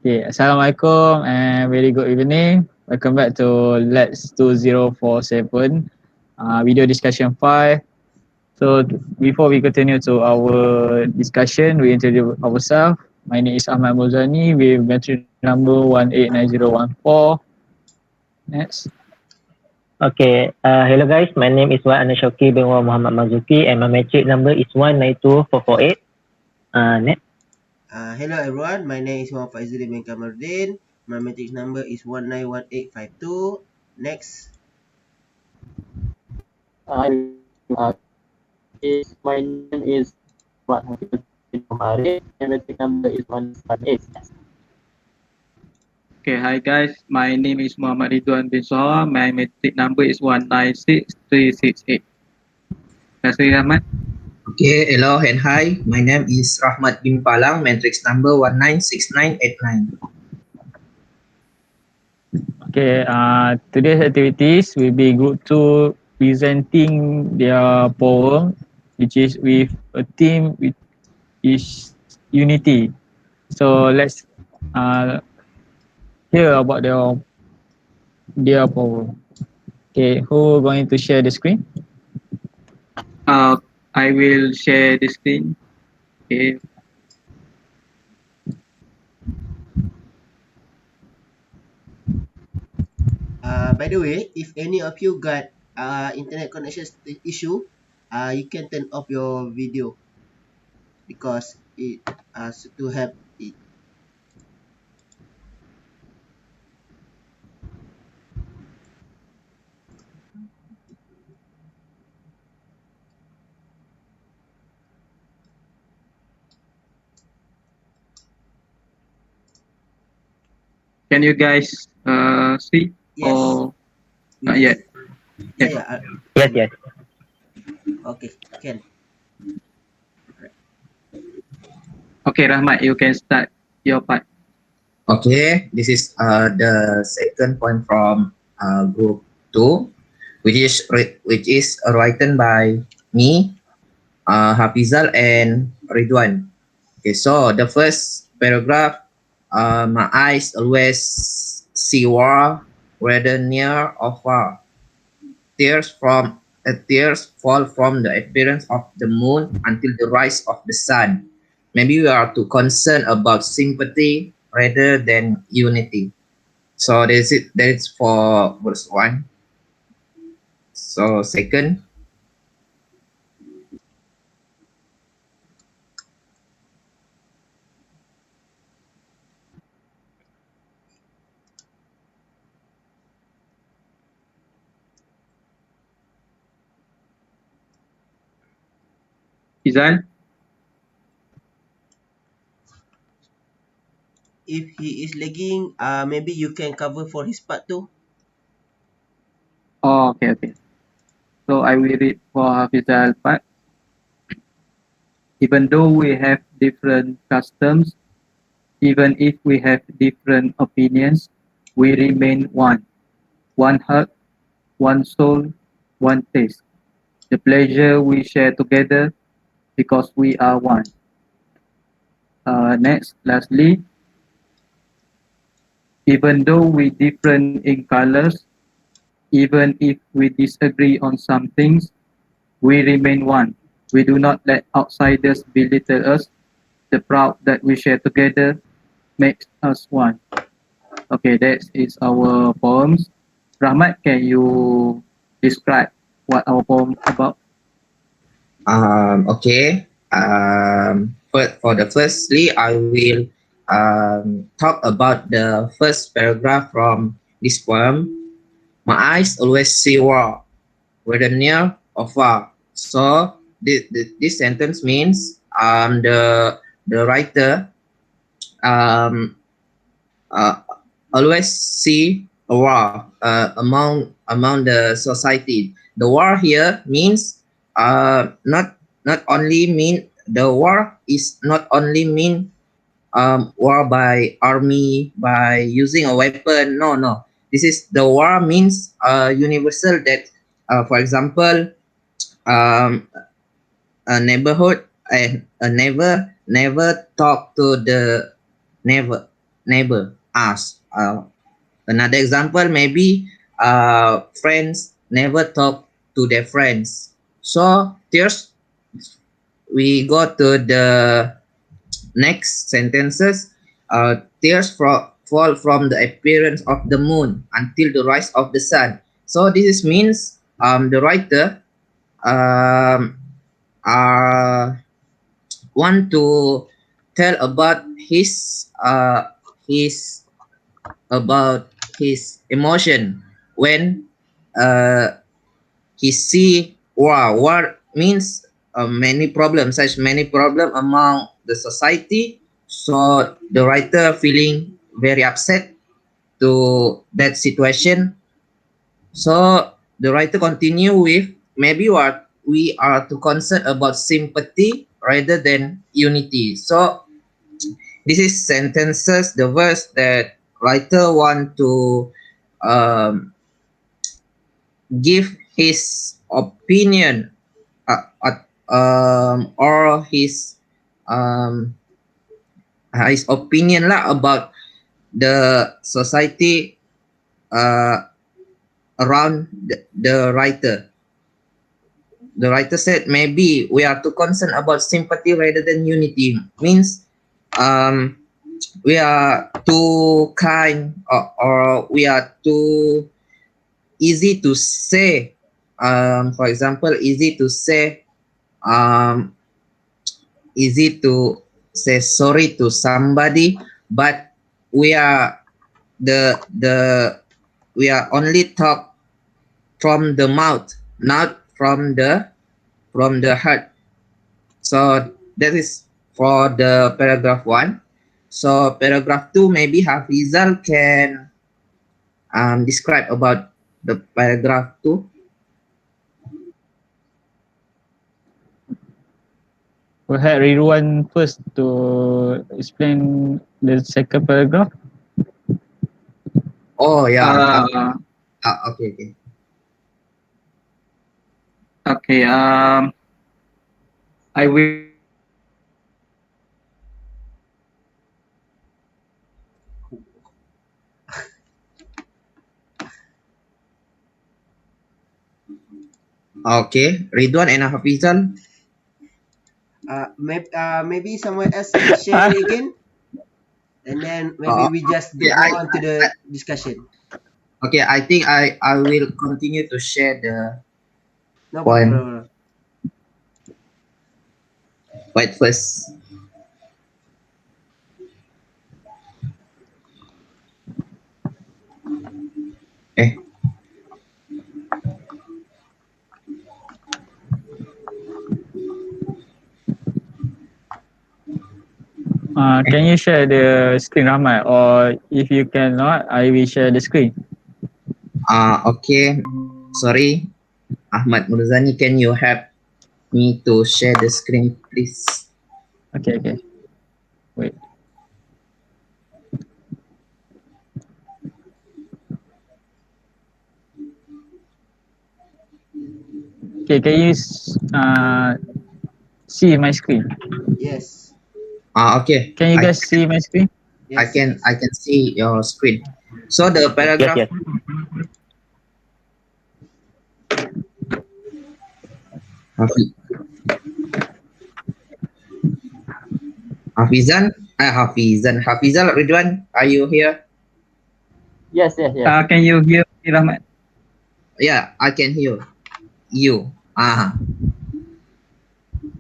Okay, Assalamualaikum and very good evening. Welcome back to Let's 2047 video discussion 5. So before we continue to our discussion, we introduce ourselves. My name is Ahmad Muzani with metric number 189014. Next. Okay, hello guys. My name is Wan Anashoki bin Muhammad Mazuki and my metric number is 192448. Next. Hello everyone, my name is Muhammad Faizuddin bin Kamardin. My matrix number is 191852. Next. My name is Hafiz and metric number is 118. Okay, hi guys. My name is Muhammad Ridwan bin Soha. My metric number is 196368. Terima kasih, Rahmat. Okay, hello and hi. My name is Rahmat bin Palang, matrix number 196989. Okay, today's activities will be group 2 presenting their poem, which is with a theme which is unity. So let's hear about their poem. Okay, who going to share the screen? I will share the screen. Okay. By the way, if any of you got internet connection issue, you can turn off your video because it has to have it. Can you guys see? Yes. Or not yet? Yeah. Yes. Okay, can. Okay, Rahmat, you can start your part. Okay, this is the second point from group 2, which is written by me, Hafizal and Ridwan. Okay, so the first paragraph, my eyes always see war, whether near or far. Tears fall from the appearance of the moon until the rise of the sun. Maybe we are too concerned about sympathy rather than unity. So that's it. That's for verse 1. So second, Izal? If he is lagging, maybe you can cover for his part too. Oh, okay. So I will read for Hafizal part. Even though we have different customs, even if we have different opinions, we remain one. One heart, one soul, one taste. The pleasure we share together because we are one. Lastly, even though we different in colors, even if we disagree on some things, we remain one. We do not let outsiders belittle us. The proud that we share together makes us one. Okay, that is our poems. Rahmat, can you describe what our poem about? okay. For the firstly, I will talk about the first paragraph from this poem. My eyes always see war, whether near or far. So this sentence means the writer uh, always see a war among the society. The war here means not only mean the war is not only mean war by army by using a weapon. No. This is the war means universal that for example a neighborhood and a neighbor never talk to the neighbor. neighbor. Us. Another example, maybe friends never talk to their friends. So there's we go to the next sentences. Tears fall from the appearance of the moon until the rise of the sun. So this means the writer um, want to tell about his about his emotion when he see war means many problems, such many problem among the society. So the writer feeling very upset to that situation. So the writer continue with maybe what we are too concerned about sympathy rather than unity. So this is sentences, the verse that writer want to um, give his opinion or um, his opinion lah about the society around the writer. The writer said maybe we are too concerned about sympathy rather than unity. Means we are too kind or we are too easy to say. For example, easy to say sorry to somebody, but we are we are only talk from the mouth, not from the heart. So that is for the paragraph 1. So paragraph 2, maybe Hafizal can describe about the paragraph 2. Perhaps Ridwan first to explain the second paragraph. Oh yeah. Uh, Okay. okay. I will. Okay, Ridwan and Hafizal. Maybe someone else share it again, and then maybe we just go on to the discussion. Okay, I think I will continue to share the No point. problem. Wait first. Can you share the screen, Rahmat? Or if you cannot, I will share the screen. Okay. Sorry, Ahmad Murzani, can you help me to share the screen, please? Okay. Wait. Okay, can you see my screen? Yes. Okay. Can you guys see my screen? Yes. I can see your screen. So the paragraph. Yes. Hafizal, Ridwan, are you here? Yes. Can you hear me, Rahmat? Yeah, I can hear you.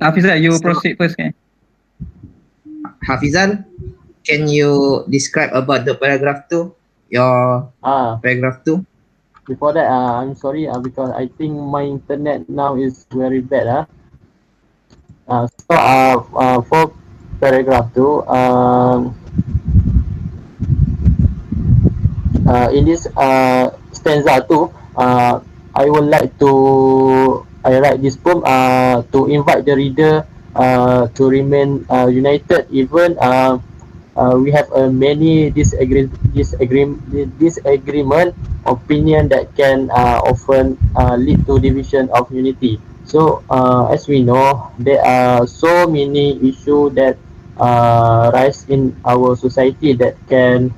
Hafizal, you So- proceed first, kan? Hafizal, can you describe about the paragraph 2? Your paragraph 2? Before that, I'm sorry because I think my internet now is very bad. For paragraph 2, in this stanza 2, I would like to write this poem to invite the reader to remain united even we have many disagreement opinion that can often lead to division of unity. So as we know, there are so many issues that rise in our society that can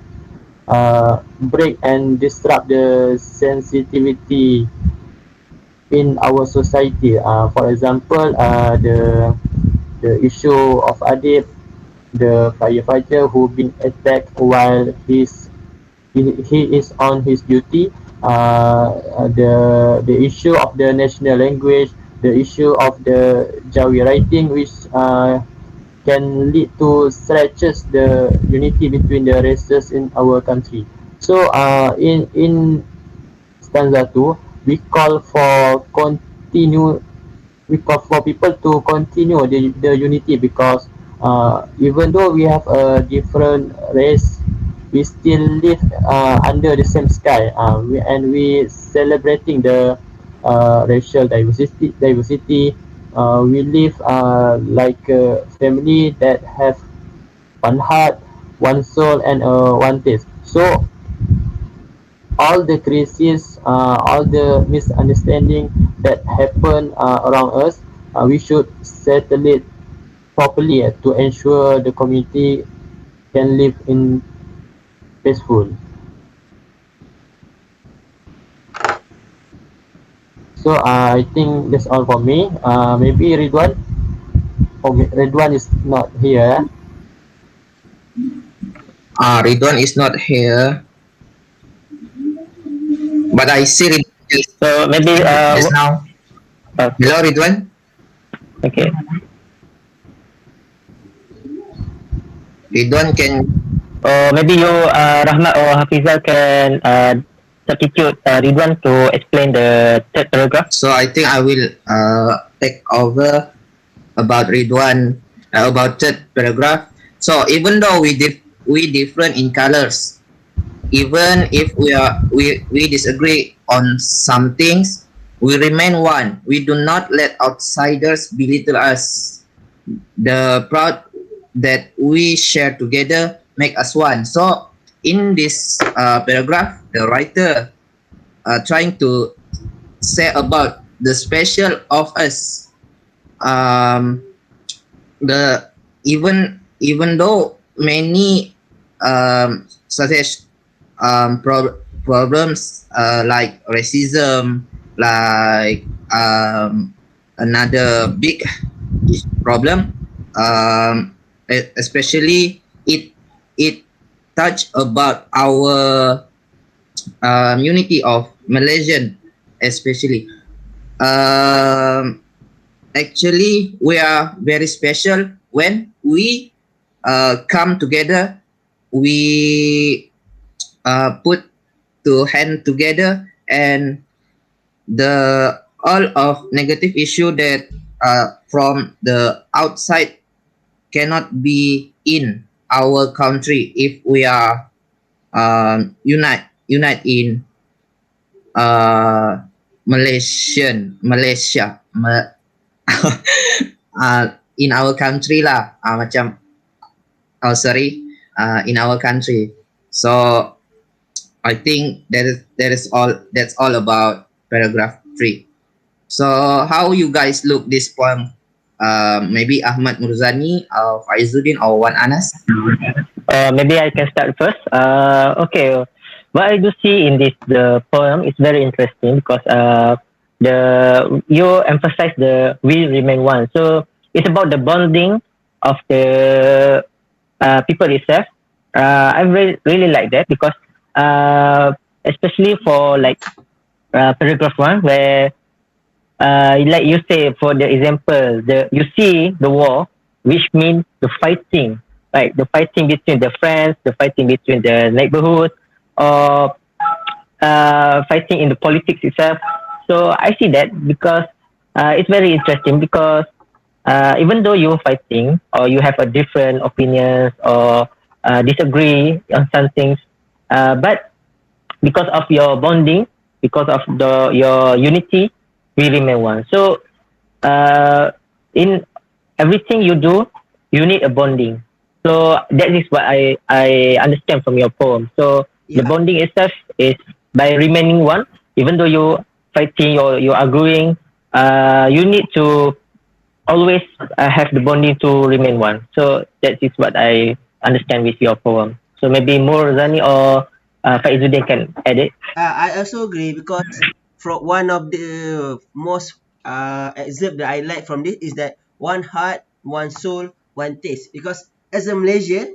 break and disrupt the sensitivity in our society. For example, the issue of Adib, the firefighter who been attacked while he is on his duty. The issue of the national language, the issue of the Jawi writing, which can lead to stretches the unity between the races in our country. So in stanza 2, we call for continue we call for people to continue the unity, because even though we have a different race, we still live under the same sky, and we celebrating the racial diversity. We live like a family that have one heart, one soul, and one taste. So all the crises, all the misunderstanding that happen around us, we should settle it properly to ensure the community can live in peaceful. So I think that's all for me. Maybe Ridwan. Oh, Ridwan is not here. Ridwan is not here, but I see Ridwan So maybe just now. Hello, Ridwan. okay. Ridwan can. Or maybe you, Rahmat or Hafizal can substitute Ridwan to explain the third paragraph. So I think I will take over about Ridwan about third paragraph. So even though we different in colors, even if we disagree on some things, we remain one. We do not let outsiders belittle us. The proud that we share together make us one. So in this paragraph, the writer trying to say about the special of us. The even though many such as problems like racism, like another big problem, especially it touch about our unity of Malaysian, especially. Actually, we are very special when we come together. We put two hands together, and the all of negative issue that from the outside cannot be in our country if we are unite in Malaysia in our country lah, macam in our country. So I think that's all about paragraph 3. So how you guys look this poem? Maybe Ahmad Murzani or Faizuddin or Wan Anas? Maybe I can start first. Okay, what I do see in the poem is very interesting because you emphasize the we remain one. So it's about the bonding of the people itself. I really like that because especially for like paragraph 1 where like you say, for the example, you see the war, which means the fighting, like the fighting between the friends, the fighting between the neighborhood, or fighting in the politics itself. So I see that because it's very interesting because even though you're fighting or you have a different opinions or disagree on some things, but because of your bonding, because of your unity, we remain one. So in everything you do, you need a bonding. So that is what I understand from your poem. So the bonding itself is by remaining one, even though you're fighting or you're arguing, you need to always have the bonding to remain one. So that is what I understand with your poem. So maybe more Zani or Faizuddin can add it. I also agree because from one of the most excerpt that I like from this is that one heart, one soul, one taste. Because as a Malaysian,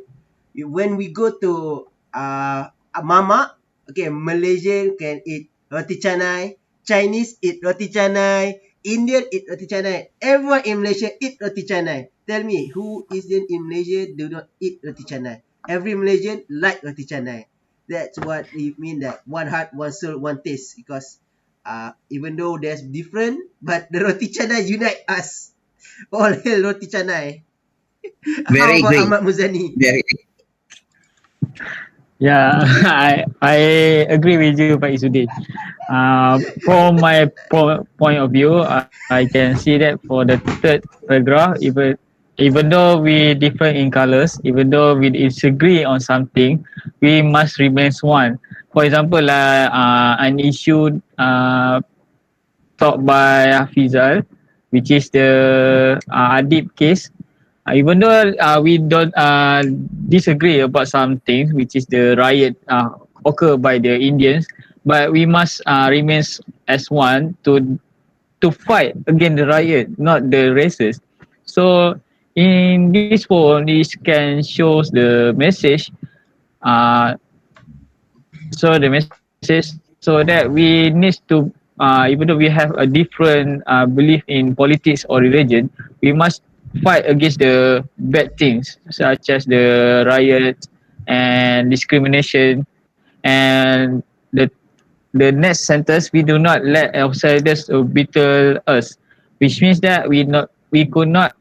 when we go to Mama, okay, Malaysian can eat roti canai, Chinese eat roti canai, Indian eat roti canai. Everyone in Malaysia eat roti canai. Tell me, who is in Malaysia do not eat roti canai? Every Malaysian like roti canai. That's what it mean that one heart, one soul, one taste. Because even though there's different, but the roti canai unite us. All hail roti canai. How Very about agree. Ahmad Muzani? Very Yeah, I agree with you, Pak Isudin. From my point of view, I can see that for the third paragraph, even though we differ in colors, even though we disagree on something, we must remain one. For example, an issue taught by Hafizal, which is the Adib case. Even though we don't disagree about some things, which is the riot occurred by the Indians, but we must remain as one to fight against the riot, not the races. So in this poem, this can shows the message. Uh, so the message so that we need to even though we have a different belief in politics or religion, we must fight against the bad things such as the riots and discrimination. And the next sentence, we do not let outsiders belittle us, which means that we could not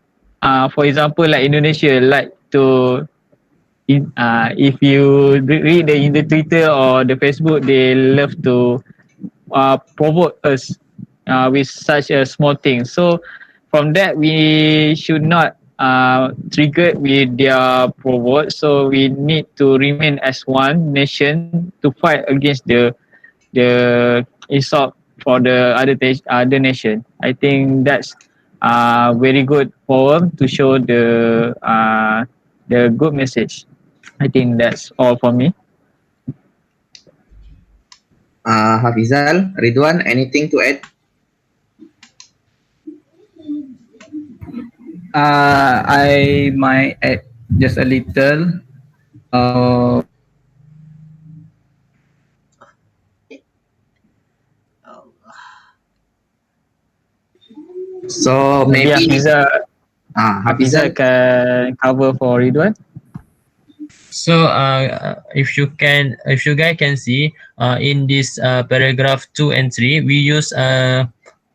for example like Indonesia like to if you read in the Twitter or the Facebook, they love to provoke us with such a small thing. So from that, we should not trigger with their provoke. So we need to remain as one nation to fight against the insult for the other nation. I think that's very good poem to show the good message. I think that's all for me. Hafizal, Ridwan, anything to add? I might add just a little. Uh, Oh, So Maybe maybe Hafizah Hafizal. can cover for Ridwan. So if you guys can see in this paragraph 2 and 3, we use a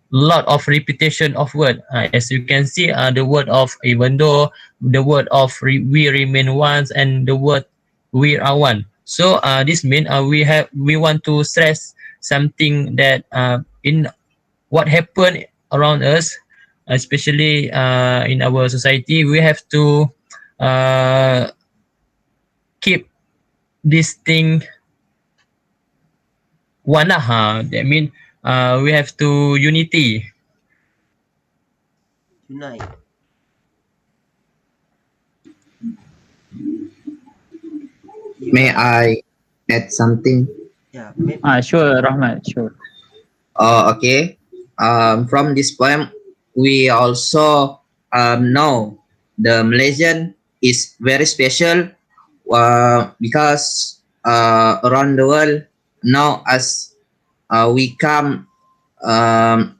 lot of repetition of word. As you can see, the word of even though, the word of we remain one, and the word we are one. So this means we want to stress something that in what happened around us, especially in our society, we have to uh, keep this thing one lah. That mean we have to unity. unite. May I add something? Yeah, Sure, Rahmat, sure. Okay. From this poem, we also know the Malaysian is very special because around the world now as we come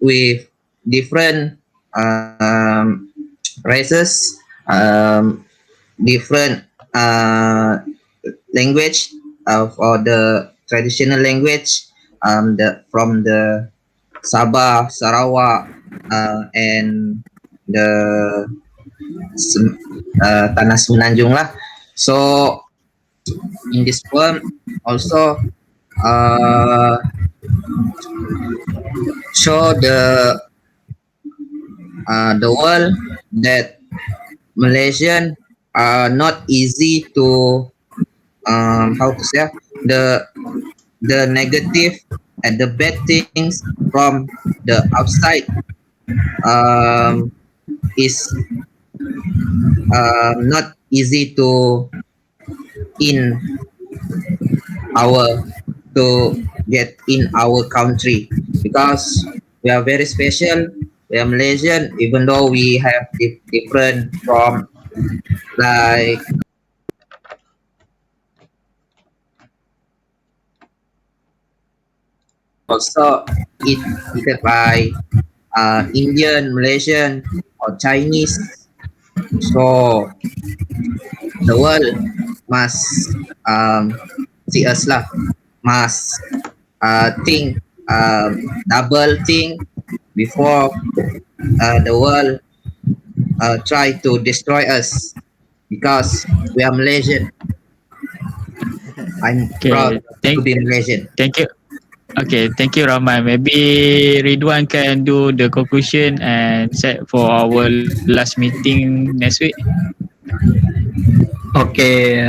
with different races, different language or the traditional language from the Sabah, Sarawak, and the Tanah Semenanjung lah. So in this poem also show the world that Malaysian are not easy to how to say the negative and the bad things from the outside is not easy to in our to get in our country because we are very special. We are Malaysian, even though we have different from like also eaten by Indian, Malaysian, or Chinese. So the world must see us lah, must think double think before the world try to destroy us because we are Malaysian. I'm proud to be Malaysian. Thank you. Okay, thank you Rahman. Maybe Ridwan can do the conclusion and set for our last meeting next week. Okay,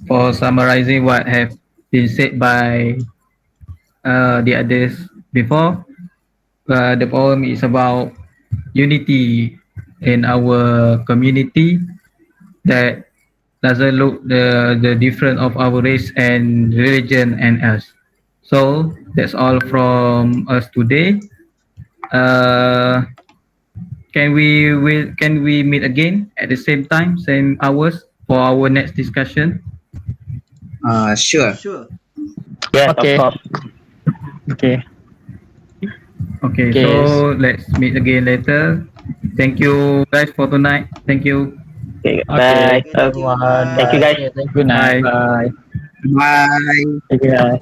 for summarizing what have been said by the others before, the poem is about unity in our community that doesn't look the difference of our race and religion and us. So that's all from us today. Can we meet again at the same time, same hours for our next discussion? Sure. Sure. Yes, Okay. of course. Okay. Okay, Okay. so let's meet again later. Thank you guys for tonight. Thank you. Okay, Okay. bye Thank you. everyone. Thank you guys. Okay, thank you. Good night. Bye. Bye. Bye. Thank you guys.